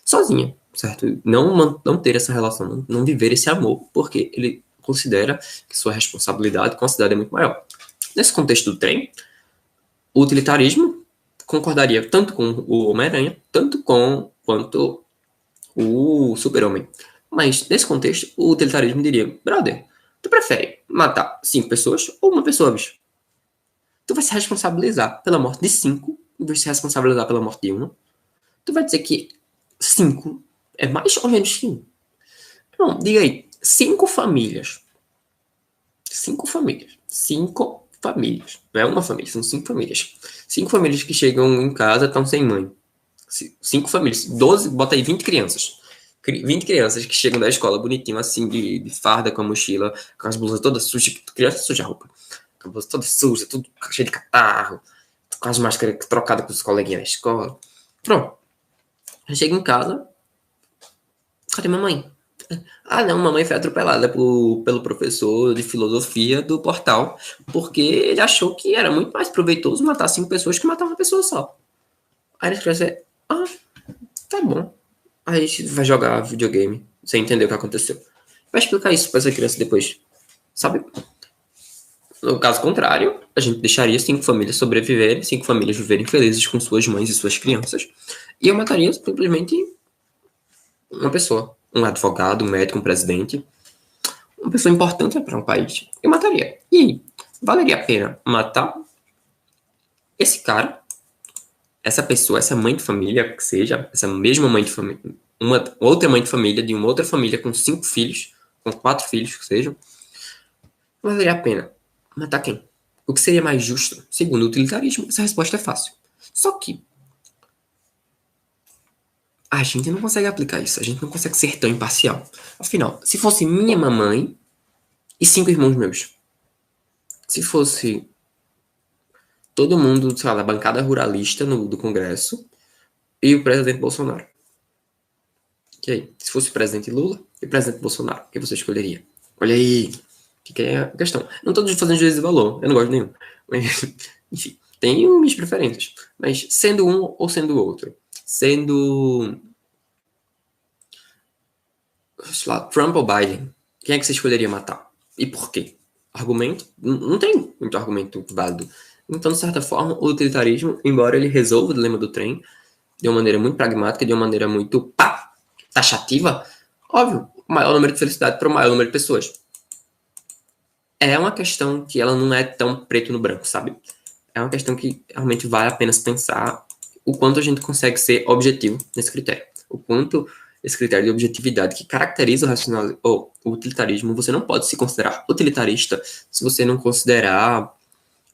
sozinha, certo? Não ter essa relação, não viver esse amor, porque ele considera que sua responsabilidade com a cidade é muito maior. Nesse contexto do trem, o utilitarismo concordaria tanto com o Homem-Aranha, quanto o Super-Homem. Mas, nesse contexto, o utilitarismo diria, brother, tu prefere matar 5 pessoas ou uma pessoa, bicho? Tu vai se responsabilizar pela morte de 5, em vez de se responsabilizar pela morte de uma. Tu vai dizer que 5 É mais ou menos que um. Não, diga aí, 5 famílias. 5 famílias. 5 famílias. Não é uma família, são 5 famílias. 5 famílias que chegam em casa estão sem mãe. 5 famílias. 12, bota aí 20 crianças. 20 crianças que chegam da escola bonitinho, assim, de farda, com a mochila, com as blusas todas sujas. Criança suja a roupa. Com a blusa toda suja, tudo cheio de catarro. Com as máscaras trocadas com os coleguinhas da escola. Pronto. Chega em casa. Cadê mamãe? Ah, não, mamãe foi atropelada pelo professor de filosofia do portal, porque ele achou que era muito mais proveitoso matar 5 pessoas que matar uma pessoa só. Aí eles crescem, ah, tá bom. Aí a gente vai jogar videogame, sem entender o que aconteceu. Vai explicar isso pra essa criança depois, sabe? No caso contrário, a gente deixaria 5 famílias sobreviverem, 5 famílias viverem felizes com suas mães e suas crianças, e eu mataria simplesmente uma pessoa. Um advogado, um médico, um presidente, uma pessoa importante para um país, eu mataria. E aí, valeria a pena matar esse cara, essa pessoa, essa mãe de família, que seja, essa mesma mãe de família, uma outra mãe de família, de uma outra família com 5 filhos, com 4 filhos, que sejam, valeria a pena matar quem? O que seria mais justo? Segundo o utilitarismo, essa resposta é fácil. Só que a gente não consegue aplicar isso, a gente não consegue ser tão imparcial. Afinal, se fosse minha mamãe e 5 irmãos meus, se fosse todo mundo, sei lá, da bancada ruralista do Congresso e o presidente Bolsonaro. E aí, se fosse o presidente Lula e o presidente Bolsonaro, o que você escolheria? Olha aí, que é a questão. Não estou fazendo juízo de valor, eu não gosto de nenhum. Mas, enfim, tenho minhas preferências. Mas sendo um ou sendo outro, sendo, sei lá, Trump ou Biden, quem é que você escolheria matar? E por quê? Argumento? Não tem muito argumento válido. Então, de certa forma, o utilitarismo, embora ele resolva o dilema do trem de uma maneira muito pragmática, de uma maneira muito taxativa, óbvio, o maior número de felicidade para o maior número de pessoas. É uma questão que ela não é tão preto no branco, sabe? É uma questão que realmente vale a pena se pensar o quanto a gente consegue ser objetivo nesse critério. O quanto esse critério de objetividade que caracteriza o utilitarismo, você não pode se considerar utilitarista se você não considerar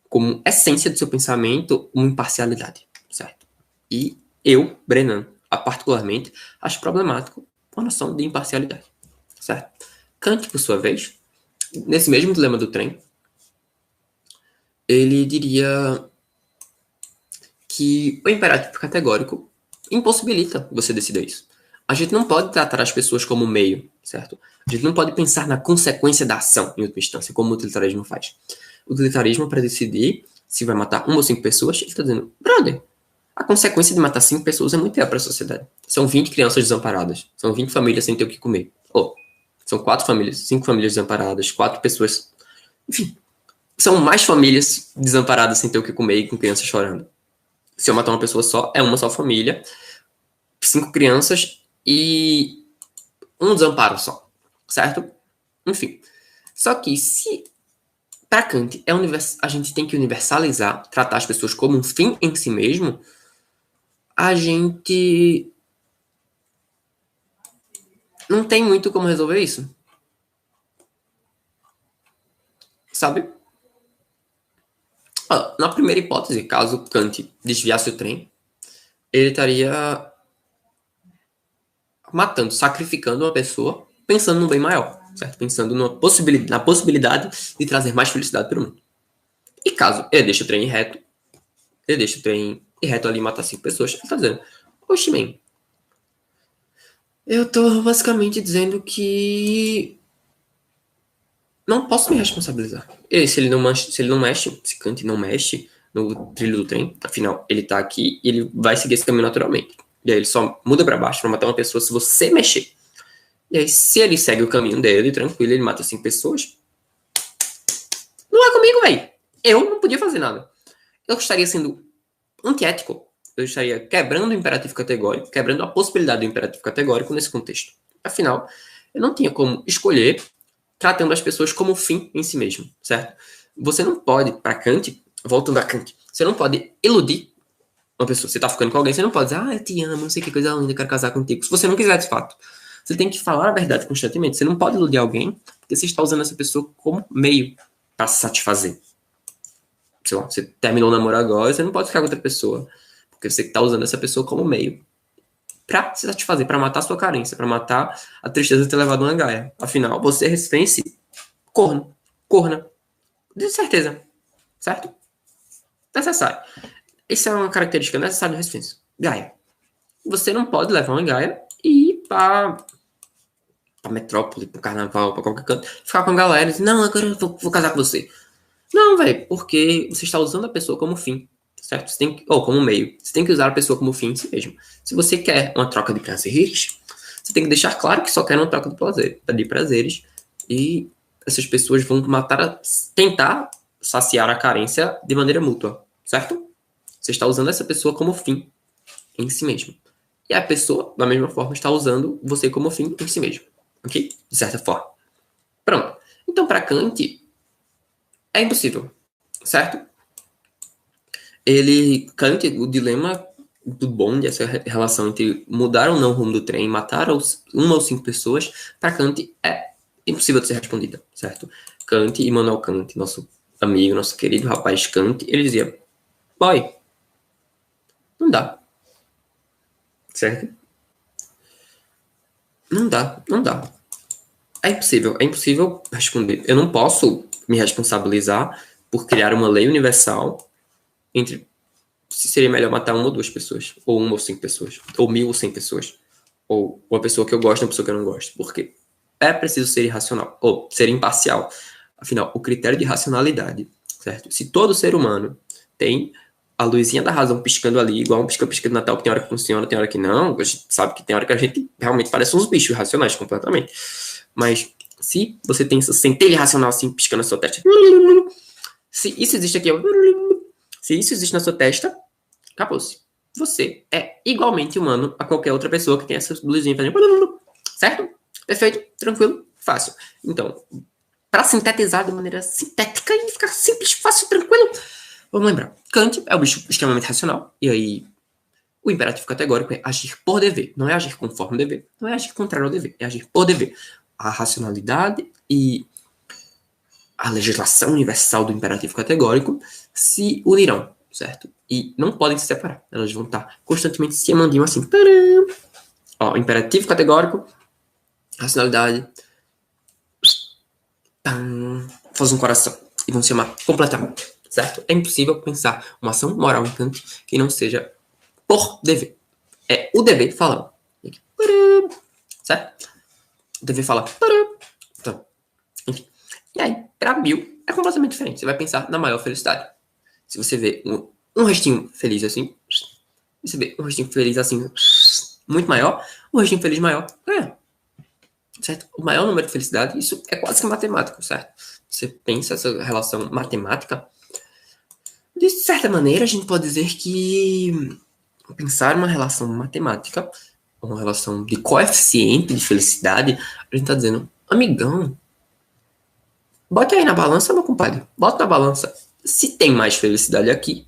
como essência do seu pensamento uma imparcialidade, certo? E eu, Brenan, particularmente, acho problemático a noção de imparcialidade, certo? Kant, por sua vez, nesse mesmo dilema do trem, ele diria que o imperativo categórico impossibilita você decidir isso. A gente não pode tratar as pessoas como meio, certo? A gente não pode pensar na consequência da ação, em última instância, como o utilitarismo faz. O utilitarismo, para decidir se vai matar 1 ou 5 pessoas, ele está dizendo, brother, a consequência de matar 5 pessoas é muito pior para a sociedade. São 20 crianças desamparadas. São 20 famílias sem ter o que comer. São 4 famílias, 5 famílias desamparadas, 4 pessoas. Enfim, são mais famílias desamparadas sem ter o que comer e com crianças chorando. Se eu matar uma pessoa só, é uma só família, 5 crianças e um desamparo só, certo? Enfim. Só que se para Kant a gente tem que universalizar, tratar as pessoas como um fim em si mesmo, a gente não tem muito como resolver isso. Sabe? Na primeira hipótese, caso Kant desviasse o trem, ele estaria matando, sacrificando uma pessoa, pensando no bem maior, certo? Pensando na possibilidade de trazer mais felicidade para o mundo. E caso ele deixe o trem reto, ele deixa o trem reto ali e matar 5 pessoas, ele está dizendo, oxe, man, eu tô basicamente dizendo que não posso me responsabilizar. E se ele não mexe, se Kant não mexe no trilho do trem, afinal, ele tá aqui e ele vai seguir esse caminho naturalmente. E aí ele só muda para baixo para matar uma pessoa se você mexer. E aí, se ele segue o caminho dele, tranquilo, ele mata 5 pessoas. Não é comigo, velho. Eu não podia fazer nada. Eu estaria sendo antiético. Eu estaria quebrando o imperativo categórico, quebrando a possibilidade do imperativo categórico nesse contexto. Afinal, eu não tinha como escolher tratando as pessoas como fim em si mesmo, certo? Você não pode, para Kant, voltando a Kant, você não pode iludir uma pessoa, você tá ficando com alguém, você não pode dizer, eu te amo, não sei que coisa linda, quero casar contigo. Se você não quiser, de fato. Você tem que falar a verdade constantemente. Você não pode iludir alguém, porque você está usando essa pessoa como meio para se satisfazer. Sei lá, você terminou o namoro agora, você não pode ficar com outra pessoa, porque você está usando essa pessoa como meio para se satisfazer, para matar a sua carência, para matar a tristeza de ter levado uma gaia. Afinal, você vence corno, corna, de certeza, certo? Necessário. Isso é uma característica necessária do respenso. Gaia. Você não pode levar uma gaia e ir pra metrópole, pro carnaval, pra qualquer canto, ficar com a galera e dizer, não, agora eu vou casar com você. Não, velho, porque você está usando a pessoa como fim, certo? Você tem que, ou como meio. Você tem que usar a pessoa como fim em si mesmo. Se você quer uma troca de prazeres, você tem que deixar claro que só quer uma troca de prazeres e essas pessoas vão tentar saciar a carência de maneira mútua, certo? Você está usando essa pessoa como fim em si mesmo. E a pessoa, da mesma forma, está usando você como fim em si mesmo. Ok? De certa forma. Pronto. Então, para Kant, é impossível. Certo? Kant, o dilema do bonde, essa relação entre mudar ou não o rumo do trem, matar uma ou 5 pessoas, para Kant é impossível de ser respondida. Certo? Kant, Immanuel Kant, nosso amigo, nosso querido rapaz Kant, ele dizia, boy, não dá. Certo? Não dá. É impossível responder. Eu não posso me responsabilizar por criar uma lei universal entre se seria melhor matar uma ou 2 pessoas, ou 1 ou 5 pessoas, ou 1.000 ou 100 pessoas, ou uma pessoa que eu gosto e uma pessoa que eu não gosto. Porque é preciso ser irracional, ou ser imparcial. Afinal, o critério de racionalidade, certo? Se todo ser humano tem a luzinha da razão piscando ali, igual um pisca-pisca do Natal, que tem hora que funciona, tem hora que não, a gente sabe que tem hora que a gente realmente parece uns bichos irracionais completamente. Mas se você tem essa centelha racional assim, piscando na sua testa, se isso existe aqui, se isso existe na sua testa, acabou-se. Você é igualmente humano a qualquer outra pessoa que tem essa luzinha fazendo, certo? Perfeito, tranquilo, fácil. Então, para sintetizar de maneira sintética e ficar simples, fácil, tranquilo, vamos lembrar. Kant é um bicho extremamente racional, e aí o imperativo categórico é agir por dever, não é agir conforme o dever, não é agir contrário ao dever, é agir por dever. A racionalidade e a legislação universal do imperativo categórico se unirão, certo? E não podem se separar. Elas vão estar constantemente se amandinham assim. Tcharam! Ó, imperativo categórico, racionalidade, faz um coração e vão se amar completamente, certo? É impossível pensar uma ação moral em Kant que não seja por dever. É o dever falando. Certo? O dever fala. Então, enfim. E aí, para Bill, é completamente diferente. Você vai pensar na maior felicidade. Se você vê um rostinho feliz assim, você vê um rostinho feliz assim, muito maior, um rostinho feliz maior, certo? O maior número de felicidade, isso é quase que matemático, certo? Você pensa essa relação matemática, de certa maneira, a gente pode dizer que pensar uma relação matemática, uma relação de coeficiente de felicidade, a gente tá dizendo, amigão, bota aí na balança, meu compadre, bota na balança. Se tem mais felicidade aqui,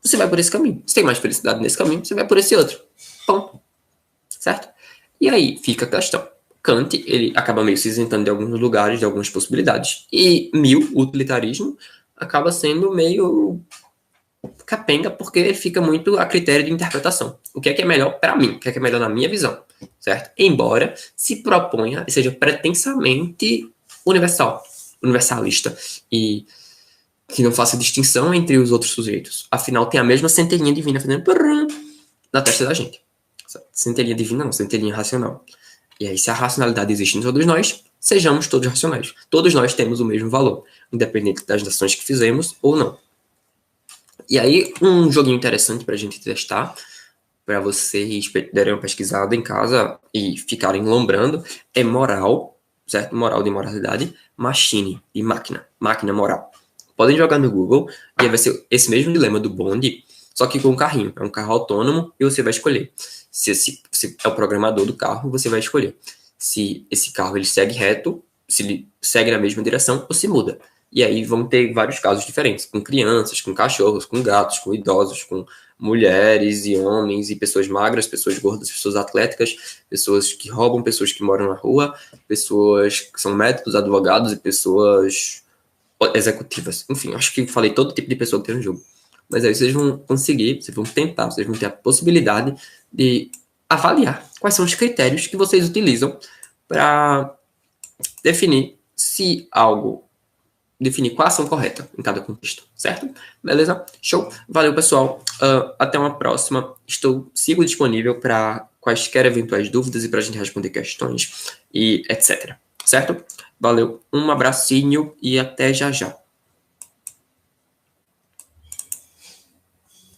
você vai por esse caminho. Se tem mais felicidade nesse caminho, você vai por esse outro. Ponto. Certo? E aí fica a questão. Kant, ele acaba meio se isentando de alguns lugares, de algumas possibilidades. E o utilitarismo, acaba sendo meio capenga, porque ele fica muito a critério de interpretação. O que é melhor para mim? O que é melhor na minha visão? Certo? Embora se proponha e seja pretensamente universalista. E que não faça distinção entre os outros sujeitos. Afinal, tem a mesma centelhinha divina fazendo na testa da gente. Centelhinha divina não, centelhinha racional. E aí, se a racionalidade existe em todos nós, sejamos todos racionais. Todos nós temos o mesmo valor, independente das ações que fizemos ou não. E aí, um joguinho interessante pra gente testar, para vocês derem uma pesquisada em casa e ficarem lembrando, é moral, certo? Moral de moralidade, machine, de máquina, máquina moral. Podem jogar no Google e aí vai ser esse mesmo dilema do bonde, só que com um carrinho. É um carro autônomo e você vai escolher. Se é o programador do carro, você vai escolher. Se esse carro ele segue reto, se ele segue na mesma direção ou se muda. E aí vão ter vários casos diferentes, com crianças, com cachorros, com gatos, com idosos, com mulheres e homens, e pessoas magras, pessoas gordas, pessoas atléticas, pessoas que roubam, pessoas que moram na rua, pessoas que são médicos, advogados e pessoas executivas. Enfim, acho que falei todo tipo de pessoa que tem no jogo. Mas aí vocês vão conseguir, vocês vão tentar, vocês vão ter a possibilidade de avaliar quais são os critérios que vocês utilizam para definir se algo, definir qual a ação correta em cada contexto, certo? Beleza? Show? Valeu, pessoal. Até uma próxima. Sigo disponível para quaisquer eventuais dúvidas e para a gente responder questões e etc. Certo? Valeu, um abracinho e até já já.